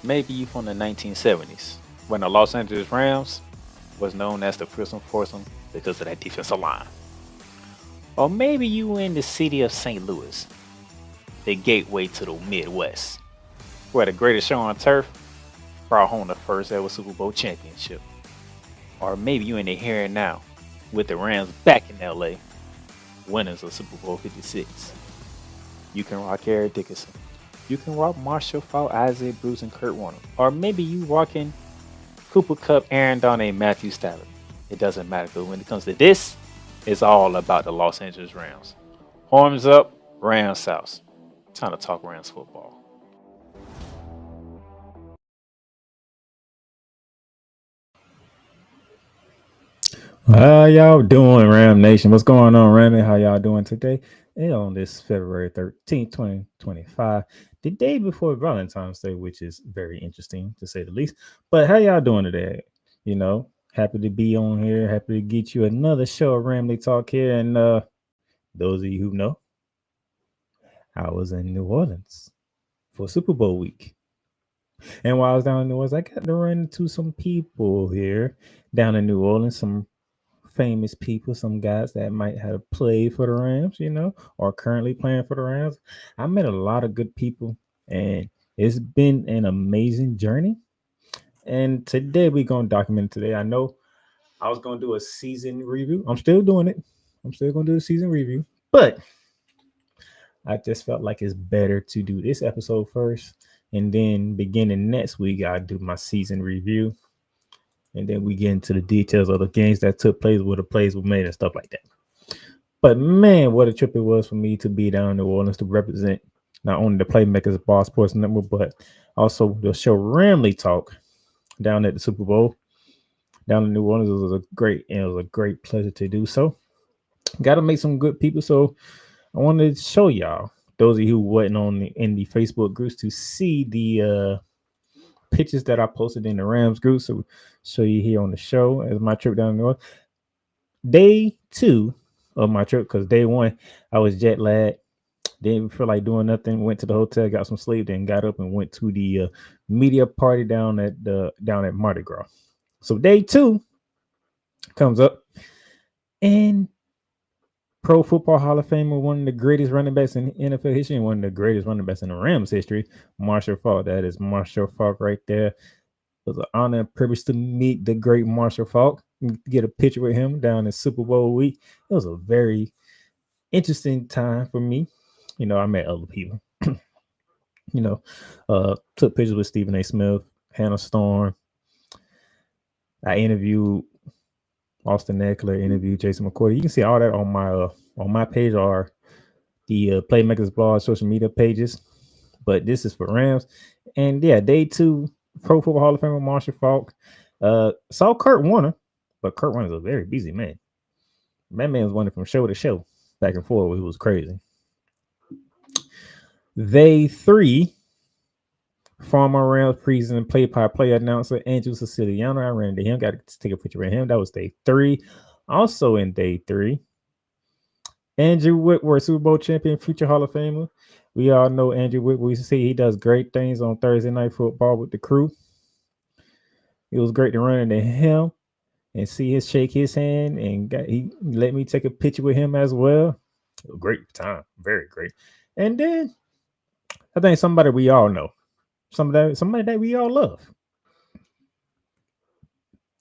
Maybe you from the 1970s, when the Los Angeles Rams was known as the prison foursome because of that defensive line. Or maybe you in the city of St. Louis, the gateway to the Midwest, where the greatest show on turf brought home the first ever Super Bowl championship. Or maybe you in the here and now, with the Rams back in LA, winners of Super Bowl 56. You can rock Eric Dickerson. You can rock Marshall Faulk, Isaiah Bruce, and Kurt Warner. Or maybe you rocking Cooper Cup, Aaron Donald, and Matthew Stafford. It doesn't matter, because when it comes to this, it's all about the Los Angeles Rams. Horns up, Rams South. Time to talk Rams football. How y'all doing, Ram Nation? What's going on, Ramily? How y'all doing today? And on this February 13th, 2025, the day before Valentine's Day, which is very interesting to say the least. But how y'all doing today? Happy to be on here. Happy to get you another show of Ramily Talk here. And those of you who know, I was in New Orleans for Super Bowl week. And while I was down in New Orleans, I got to run into some people here down in New Orleans, some famous people, some guys that might have played for the Rams, or currently playing for the Rams. I met a lot of good people, and it's been an amazing journey. And today we're going to document it today. I know I was going to do a season review. I'm still doing it. I'm still going to do a season review, but I just felt like it's better to do this episode first, and then beginning next week, I do my season review. And then we get into the details of the games that took place, where the plays were made, and stuff like that. But man, what a trip it was for me to be down in New Orleans to represent not only the Playmakers Bar Sports Network, but also the show Ramily Talk down at the Super Bowl down in New Orleans. It was a great pleasure to do so. Got to make some good people. So I wanted to show y'all, those of you who wasn't in the Facebook groups, to see the pictures that I posted in the Rams group. So show you here on the show as my trip down north. Day 2 of my trip, because day 1 I was jet lagged, didn't feel like doing nothing, went to the hotel, got some sleep, then got up and went to the media party down at Mardi Gras. So day 2 comes up, and Pro Football Hall of Famer, one of the greatest running backs in NFL history, and one of the greatest running backs in the Rams history, Marshall Faulk. That is Marshall Faulk right there. It was an honor and privilege to meet the great Marshall Faulk, get a picture with him down in Super Bowl week. It was a very interesting time for me. I met other people. Took pictures with Stephen A. Smith, Hannah Storm. I interviewed Austin Eckler, interviewed Jason McCourty. You can see all that on my page, or the Playmakers blog social media pages. But this is for Rams. And yeah, day 2, Pro Football Hall of Famer Marshall Faulk. Saw Kurt Warner, but Kurt Warner's a very busy man. That man was running from show to show, back and forth. It was crazy. They three former Rams preseason play-by-play announcer Andrew Siciliano. I ran into him. Got to take a picture of him. That was day 3. Also in day 3, Andrew Whitworth, Super Bowl champion, future Hall of Famer. We all know Andrew Whitworth. We see he does great things on Thursday Night Football with the crew. It was great to run into him and see his shake his hand, and he let me take a picture with him as well. A great time, very great. And then I think somebody we all know, somebody that we all love.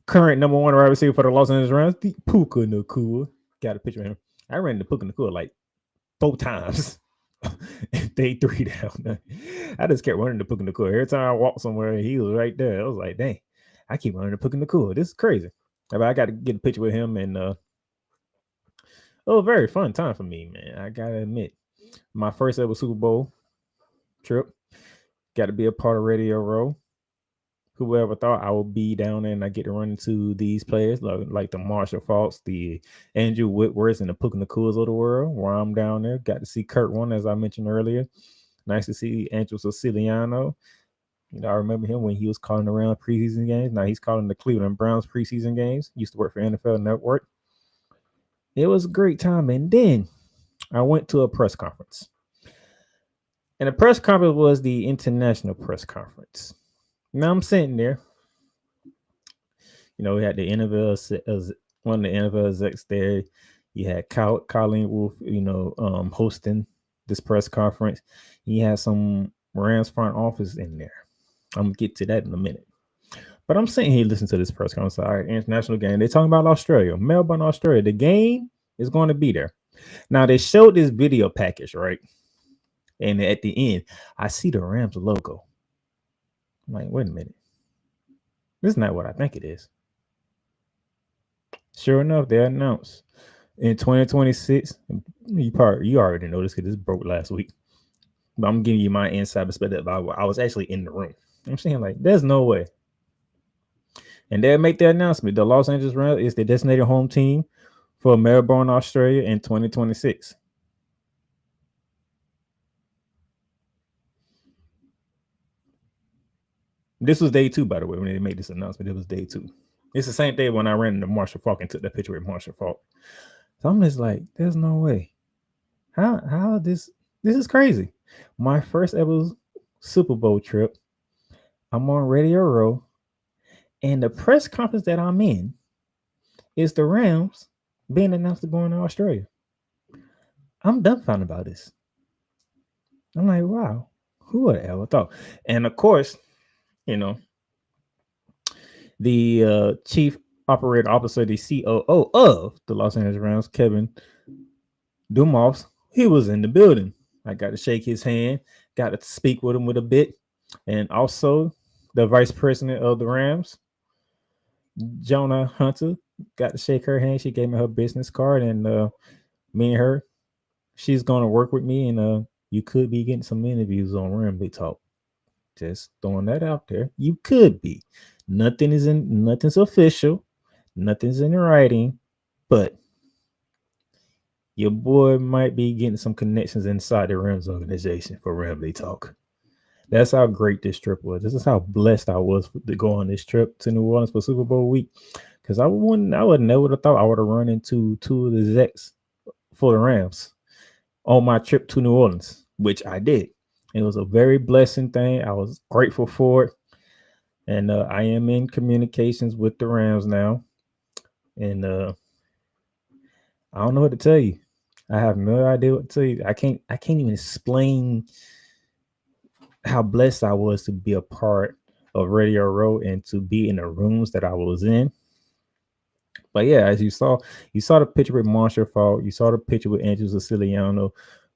Current number 1 wide receiver for the Los Angeles Rams, the Puka Nacua. Got a picture of him. I ran into Puka Nacua like 4 times. Day 3 down. I just kept running to Puka Nacua. Every time I walked somewhere, he was right there. I was like, dang, I keep running to Puka Nacua. This is crazy. But I got to get a picture with him, and it was a very fun time for me, man. I got to admit. My first ever Super Bowl trip. Got to be a part of Radio Row. Whoever thought I would be down there and I get to run into these players like the Marshall Faulks, the Andrew Whitworths, and the Puka Nacuas of the world. While I'm down there, got to see Kurt Warner, as I mentioned earlier. Nice to see Andrew Siciliano. I remember him when he was calling around preseason games. Now he's calling the Cleveland Browns preseason games. Used to work for NFL Network. It was a great time. And then I went to a press conference. And the press conference was the international press conference. Now I'm sitting there. We had the NFL, one of the NFL execs there. You had Colleen Wolf, hosting this press conference. You had some Rams front office in there. I'm going to get to that in a minute. But I'm sitting here listening to this press conference. All right, international game. They're talking about Australia, Melbourne, Australia. The game is going to be there. Now, they showed this video package, right? And at the end, I see the Rams logo. I'm like, wait a minute. This is not what I think it is. Sure enough, they announced in 2026. You already know this because this broke last week. But I'm giving you my inside perspective. I was actually in the room. I'm saying, like, there's no way. And they'll make the announcement. The Los Angeles Rams is the designated home team for Melbourne, Australia in 2026. This was day 2, by the way, when they made this announcement. It was day 2. It's the same day when I ran into Marshall Faulk and took that picture with Marshall Faulk. So I'm just like, there's no way. How this is crazy. My first ever Super Bowl trip. I'm on Radio Row, and the press conference that I'm in is the Rams being announced to going to Australia. I'm dumbfounded about this. I'm like, wow, who would have ever thought? And of course, the chief operating officer, the COO of the Los Angeles Rams, Kevin Dumoff, he was in the building. I got to shake his hand, got to speak with him with a bit. And also the vice president of the Rams, Jonah Hunter, got to shake her hand. She gave me her business card, and me and her, she's going to work with me, and you could be getting some interviews on Ramily Talk. Just throwing that out there. You could be. Nothing's official. Nothing's in writing, but your boy might be getting some connections inside the Rams organization for Ramily Talk. That's how great this trip was. This is how blessed I was to go on this trip to New Orleans for Super Bowl week. Because I would never have thought I would have run into 2 of the execs for the Rams on my trip to New Orleans, which I did. It was a very blessing thing. I was grateful for it. And I am in communications with the Rams now. And I don't know what to tell you. I have no idea what to tell you. I can't even explain how blessed I was to be a part of Radio Row and to be in the rooms that I was in. But yeah, as you saw the picture with Marshall Faulk, you saw the picture with Andrew Siciliano,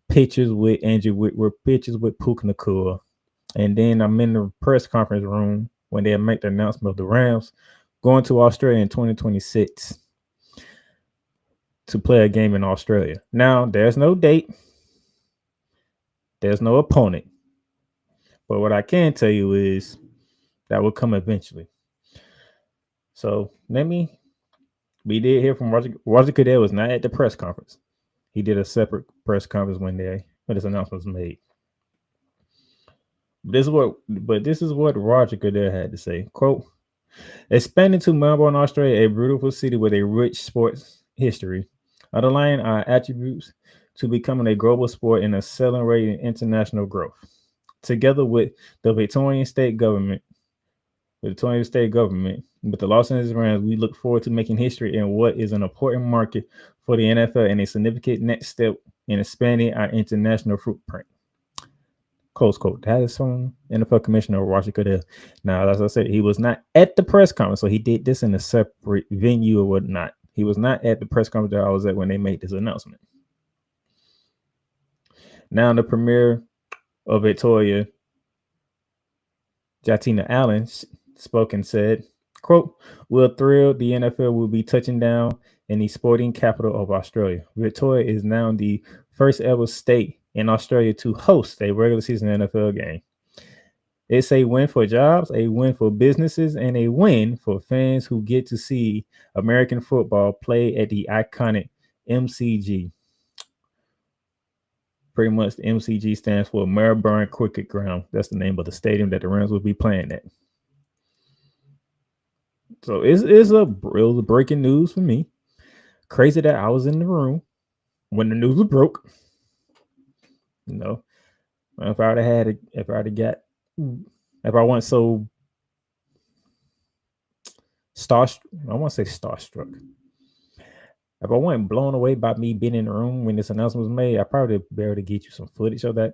pictures with Andrew Whitworth, pictures with Puka Nacua. And then I'm in the press conference room when they make the announcement of the Rams going to Australia in 2026 to play a game in Australia. Now, there's no date. There's no opponent. But what I can tell you is that will come eventually. So we did hear from Roger Goodell was not at the press conference. He did a separate press conference when this announcement was made. This is what Roger Goodell had to say. Quote, expanding to Melbourne, Australia, a beautiful city with a rich sports history, underlying our attributes to becoming a global sport and accelerating international growth. Together with the Victorian state government, with the Los Angeles Rams, we look forward to making history in what is an important market for the NFL and a significant next step in expanding our international footprint. Close quote. That is from NFL Commissioner Roger Goodell. Now, as I said, he was not at the press conference, so he did this in a separate venue or whatnot. He was not at the press conference that I was at when they made this announcement. Now, the premier of Victoria, Jatina Allen, spoke and said, quote, we're thrilled the NFL will be touching down in the sporting capital of Australia. Victoria is now the first ever state in Australia to host a regular season NFL game. It's a win for jobs, a win for businesses, and a win for fans who get to see American football play at the iconic MCG. Pretty much the MCG stands for Melbourne Cricket Ground. That's the name of the stadium that the Rams will be playing at. So it was breaking news for me. Crazy that I was in the room when the news was broke. You know, if I wasn't so starstruck, I want to say starstruck. If I wasn't blown away by me being in the room when this announcement was made, I probably be able to get you some footage of that.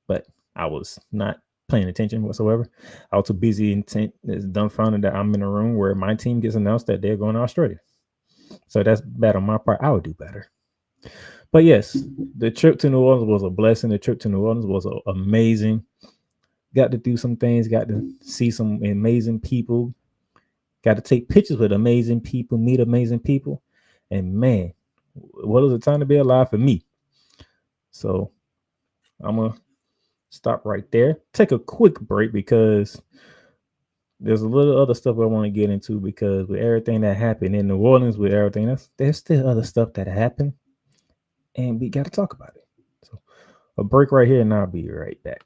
But I was not paying attention whatsoever. I was too busy intent, dumbfounded that I'm in a room where my team gets announced that they're going to Australia. So that's bad on my part. I would do better. But yes, the trip to New Orleans was a blessing. The trip to New Orleans was amazing. Got to do some things, got to see some amazing people, got to take pictures with amazing people, meet amazing people. And man, what was a time to be alive for me. So I'm going to stop right there. Take a quick break because there's a little other stuff I want to get into because with everything that happened in New Orleans, with everything else, there's still other stuff that happened. And we got to talk about it. So a break right here and I'll be right back.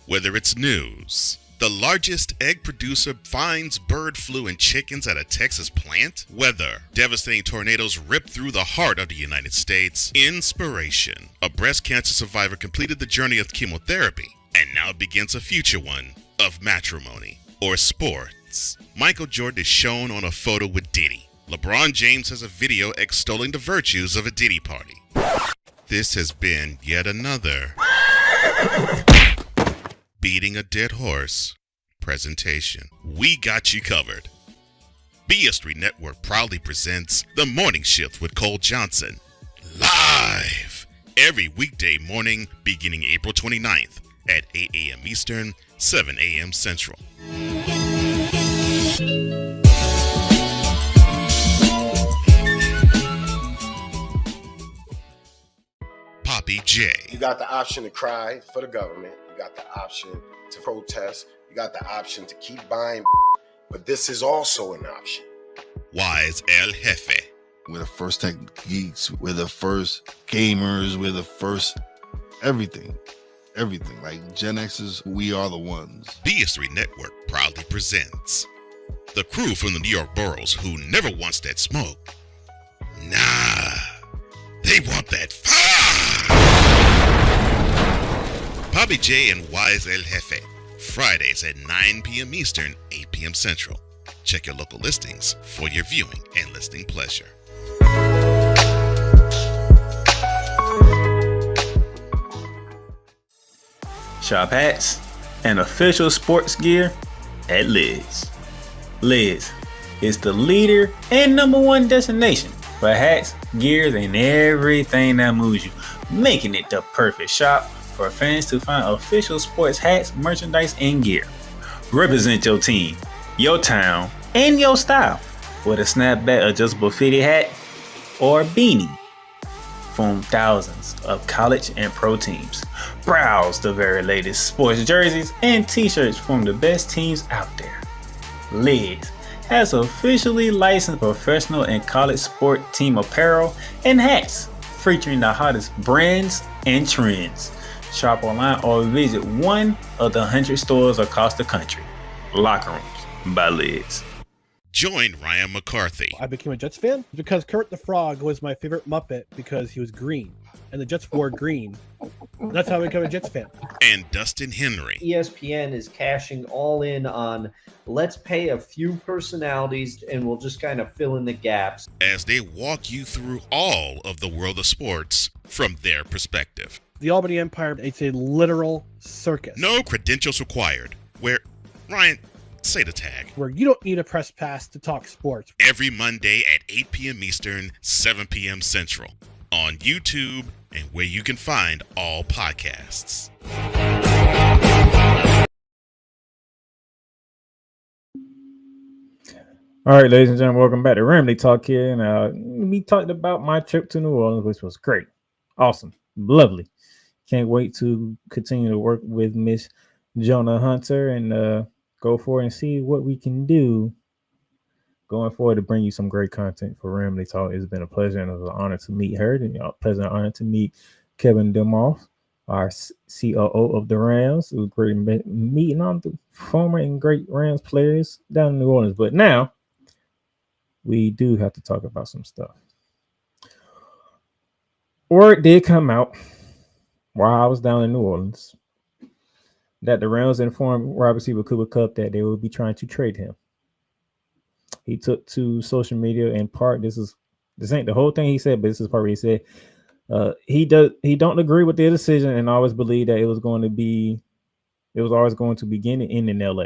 Whether it's news, the largest egg producer finds bird flu in chickens at a Texas plant, weather, devastating tornadoes rip through the heart of the United States, inspiration, a breast cancer survivor completed the journey of chemotherapy, and now begins a future one of matrimony or sports. Michael Jordan is shown on a photo with Diddy. LeBron James has a video extolling the virtues of a Diddy party. This has been yet another beating a dead horse presentation. We got you covered. BS3 Network proudly presents The Morning Shift with Cole Johnson. Live every weekday morning beginning April 29th at 8 a.m. Eastern, 7 a.m. Central. Poppy J. You got the option to cry for the government. You got the option to protest. You got the option to keep buying. But this is also an option. Wise El Jefe. We're the first tech geeks. We're the first gamers. We're the first everything. Everything. Like Gen X's, we are the ones. BS3 Network proudly presents the crew from the New York boroughs who never wants that smoke. Nah, they want that fire. Poppy J and Wise El Jefe, Fridays at 9 p.m. Eastern, 8 p.m. Central. Check your local listings for your viewing and listening pleasure. Shop hats and official sports gear at Lids. Lids is the leader and number one destination for hats, gears, and everything that moves you, making it the perfect shop for fans to find official sports hats, merchandise, and gear. Represent your team, your town, and your style with a snapback adjustable fitted hat or beanie from thousands of college and pro teams. Browse the very latest sports jerseys and t-shirts from the best teams out there. Liz has officially licensed professional and college sport team apparel and hats featuring the hottest brands and trends. Shop online or visit one of the 100 stores across the country. Locker Rooms by Liz. Join Ryan McCarthy I became a Jets fan because Kurt the Frog was my favorite Muppet because he was green, and the Jets wore green. That's how I became a Jets fan. and Dustin Henry ESPN is cashing all in on let's pay a few personalities and we'll just kind of fill in the gaps. as they walk you through all of the world of sports from their perspective. The Albany Empire, it's a literal circus. No credentials required. Where, Ryan, say the tag. Where you don't need a press pass to talk sports. Every Monday at 8 p.m. Eastern, 7 p.m. Central. On YouTube and where you can find all podcasts. All right, ladies and gentlemen, welcome back to Ramily Talk here. And we talked about my trip to New Orleans, which was great, awesome, lovely. Can't wait to continue to work with Miss Jonah Hunter and go forward and see what we can do going forward to bring you some great content for Ramily Talk. It's been a pleasure and it was an honor to meet her, and a pleasant honor to meet Kevin Demoff, our COO of the Rams. It was great meeting all the former and great Rams players down in New Orleans. But now we do have to talk about some stuff. Word did come out while I was down in New Orleans that the Rams informed wide receiver Cooper Kupp that they would be trying to trade him. He took to social media in part. This ain't the whole thing he said, but this is part where he said he don't agree with their decision and always believed that it was always going to begin and end in LA.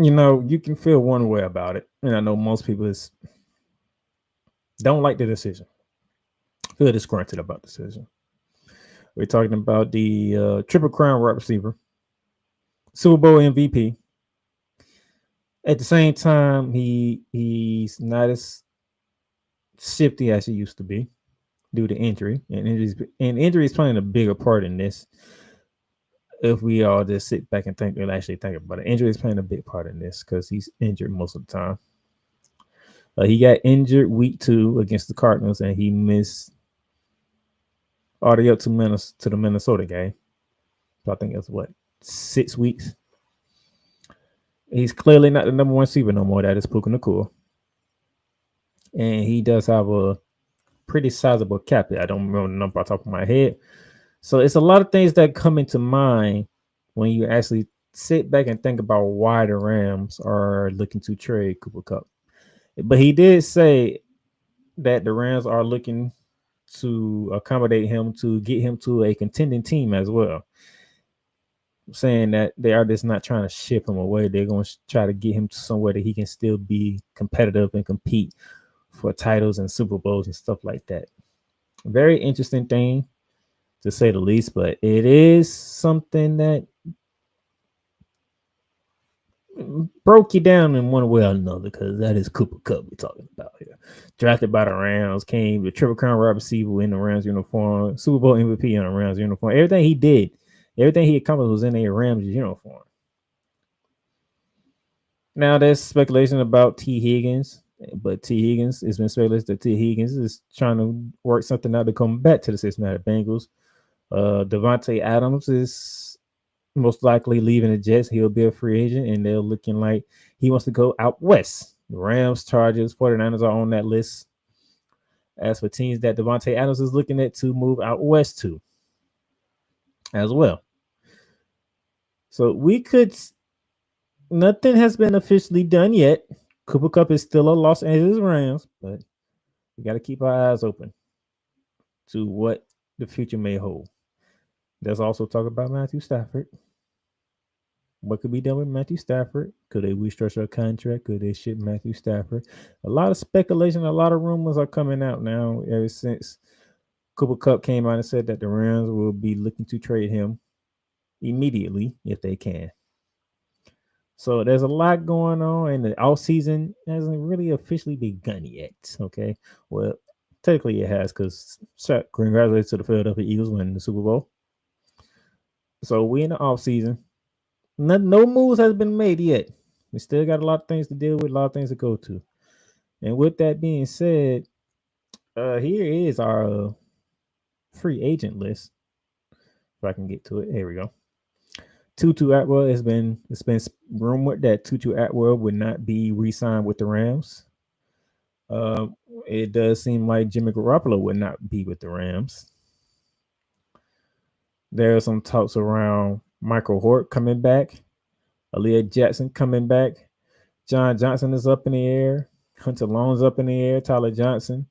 You know, you can feel one way about it, and I know most people don't like the decision. Feel disgruntled about the decision. We're talking about the Triple Crown wide receiver, Super Bowl MVP. At the same time, he's not as shifty as he used to be due to injury, and injury is playing a bigger part in this. If we all just sit back and think about it, injury is playing a big part in this because he's injured most of the time. He got injured week 2 against the Cardinals, and he missed all the way up to the Minnesota game. So I think it's 6 weeks. He's clearly not the number one receiver no more. That is Puka Nacua. And he does have a pretty sizable cap hit. I don't remember the number off the top of my head. So it's a lot of things that come into mind when you actually sit back and think about why the Rams are looking to trade Cooper Kupp. But he did say that the Rams are looking to accommodate him to get him to a contending team as well. Saying that they are just not trying to ship him away. They're going to try to get him to somewhere that he can still be competitive and compete for titles and Super Bowls and stuff like that. Very interesting thing, to say the least, but it is something that broke you down in one way or another, because that is Cooper Kupp we're talking about here. Drafted by the Rams, came the Triple Crown wide receiver in the Rams uniform, Super Bowl MVP in the Rams uniform. Everything he did, everything he accomplished was in a Rams uniform. Now there's speculation about T. Higgins, but T. Higgins, it's been speculated that T. Higgins is trying to work something out to come back to the Cincinnati Bengals. Devontae Adams is most likely leaving the Jets. He'll be a free agent, and they're looking like he wants to go out west. The Rams, Chargers, 49ers are on that list. As for teams that Devontae Adams is looking at to move out west to as well. So nothing has been officially done yet. Cooper Kupp is still a Los Angeles Rams, but we got to keep our eyes open to what the future may hold. There's also talk about Matthew Stafford. What could be done with Matthew Stafford? Could they restructure a contract? Could they ship Matthew Stafford? A lot of speculation, a lot of rumors are coming out now ever since Cooper Kupp came out and said that the Rams will be looking to trade him immediately if they can. So there's a lot going on, and the offseason hasn't really officially begun yet. Okay. Well, technically it has, because congratulations to the Philadelphia Eagles winning the Super Bowl. So we in the off season. No moves has been made yet. We still got a lot of things to deal with, a lot of things to go to. And with that being said, here is our free agent list. If I can get to it, here we go. Tutu Atwell it's been rumored that Tutu Atwell would not be re-signed with the Rams. Uh, it does seem like Jimmy Garoppolo would not be with the Rams. There are some talks around Michael Hort coming back, Aaliyah Jackson coming back, John Johnson is up in the air, Hunter Long's up in the air, Tyler Johnson.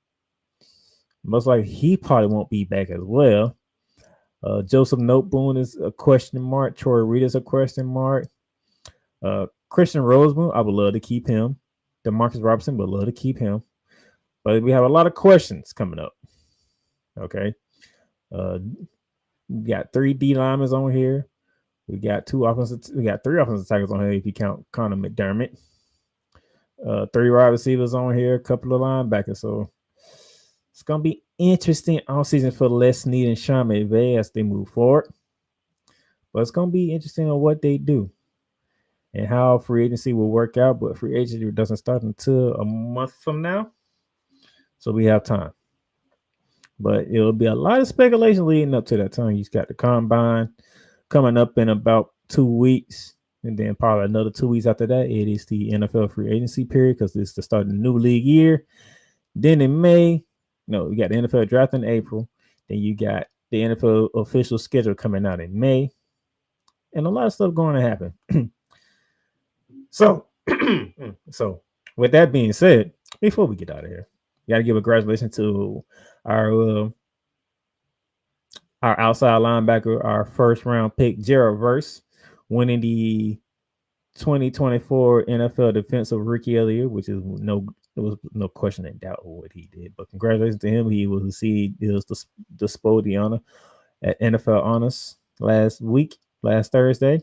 Most likely he probably won't be back as well. Joseph Noteboom is a question mark. Troy Reed is a question mark. Christian Roseman, I would love to keep him. DeMarcus Robinson would love to keep him. But we have a lot of questions coming up. Okay. We got 3 D linemen on here. We got 3 offensive tackles on here if you count Connor McDermott. 3 wide receivers on here, a couple of linebackers. So it's gonna be interesting all season for Les Snead and Sean McVay as they move forward. But it's gonna be interesting on what they do and how free agency will work out. But free agency doesn't start until a month from now, so we have time. But it'll be a lot of speculation leading up to that time. You've got the combine coming up in about 2 weeks. And then probably another 2 weeks after that, it is the NFL free agency period because it's the start of the new league year. Then in May, we got the NFL draft in April. Then you got the NFL official schedule coming out in May. And a lot of stuff going to happen. So with that being said, before we get out of here, you got to give a congratulations to our outside linebacker, our first round pick, Gerald Verse, winning the 2024 NFL Defensive Rookie of the Year, which is there was no question and doubt of what he did. But congratulations to him. He will receive the Spode honor at NFL Honors last Thursday.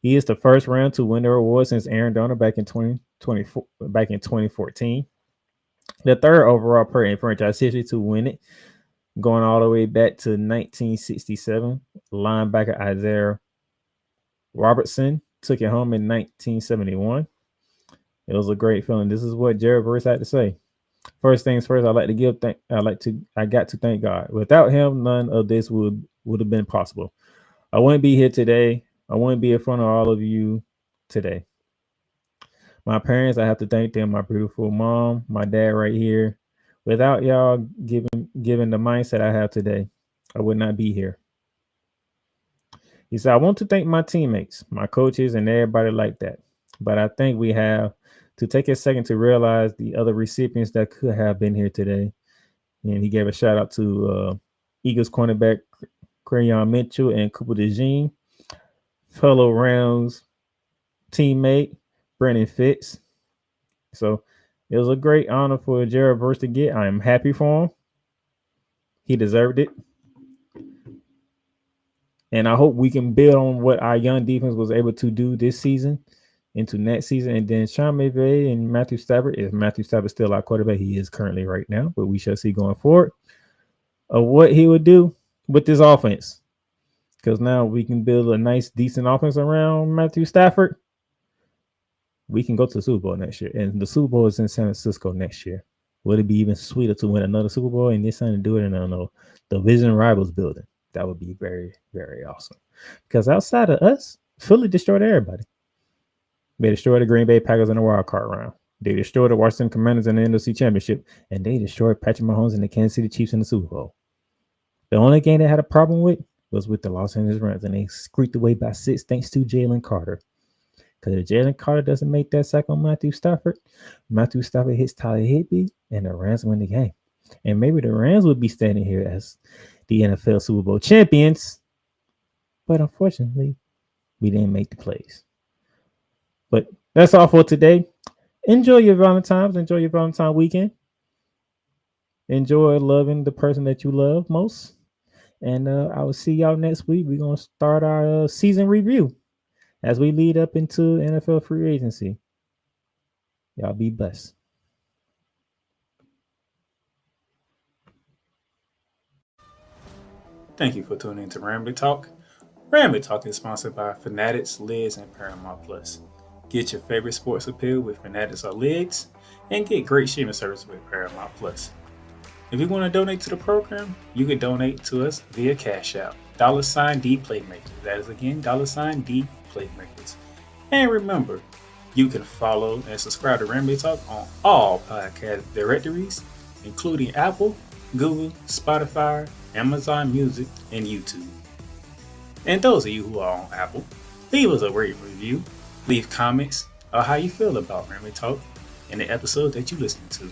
He is the first round to win the award since Aaron Donald back in 2014. The third overall player in franchise history to win it, going all the way back to 1967. Linebacker Isaiah Robertson took it home in 1971. It was a great feeling. This is what Jared Verse had to say. First things first, I got to thank God. Without him, none of this would have been possible. I wouldn't be here today. I wouldn't be in front of all of you today. My parents, I have to thank them. My beautiful mom, my dad right here. Without y'all giving the mindset I have today, I would not be here. He said, I want to thank my teammates, my coaches, and everybody like that. But I think we have to take a second to realize the other recipients that could have been here today. And he gave a shout out to Eagles cornerback Crayon Mitchell and Cooper DeJean, fellow Rams teammate Brandon Fitz. So it was a great honor for Jared Verse to get. I am happy for him. He deserved it. And I hope we can build on what our young defense was able to do this season into next season. And then Sean McVay and Matthew Stafford, if Matthew Stafford is still our quarterback, he is currently right now, but we shall see going forward of what he would do with this offense. Because now we can build a nice, decent offense around Matthew Stafford. We can go to the Super Bowl next year. And the Super Bowl is in San Francisco next year. Would it be even sweeter to win another Super Bowl and this time to do it in the Division Rivals building? That would be very, very awesome. Because outside of us, Philly destroyed everybody. They destroyed the Green Bay Packers in the wild card round. They destroyed the Washington Commanders in the NFC Championship. And they destroyed Patrick Mahomes and the Kansas City Chiefs in the Super Bowl. The only game they had a problem with was with the Los Angeles Rams. And they squeaked away by 6 thanks to Jalen Carter. Because if Jalen Carter doesn't make that sack on Matthew Stafford hits Tyler Higbee, and the Rams win the game. And maybe the Rams would be standing here as the NFL Super Bowl champions. But unfortunately, we didn't make the plays. But that's all for today. Enjoy your Valentine's. Enjoy your Valentine weekend. Enjoy loving the person that you love most. And I will see y'all next week. We're going to start our season review as we lead up into NFL free agency. Y'all be blessed. Thank you for tuning in to Ramily Talk. Ramily Talk is sponsored by Fanatics, Lids, and Paramount Plus. Get your favorite sports appeal with Fanatics or Lids, and get great streaming service with Paramount Plus. If you want to donate to the program, you can donate to us via Cash App, $D Playmakers. That is again, $D Playmakers. And remember, you can follow and subscribe to Ramily Talk on all podcast directories, including Apple, Google, Spotify, Amazon Music, and YouTube. And those of you who are on Apple, leave us a rate review, leave comments, or how you feel about Ramily Talk in the episode that you listen to.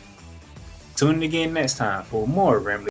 Tune in again next time for more Ramily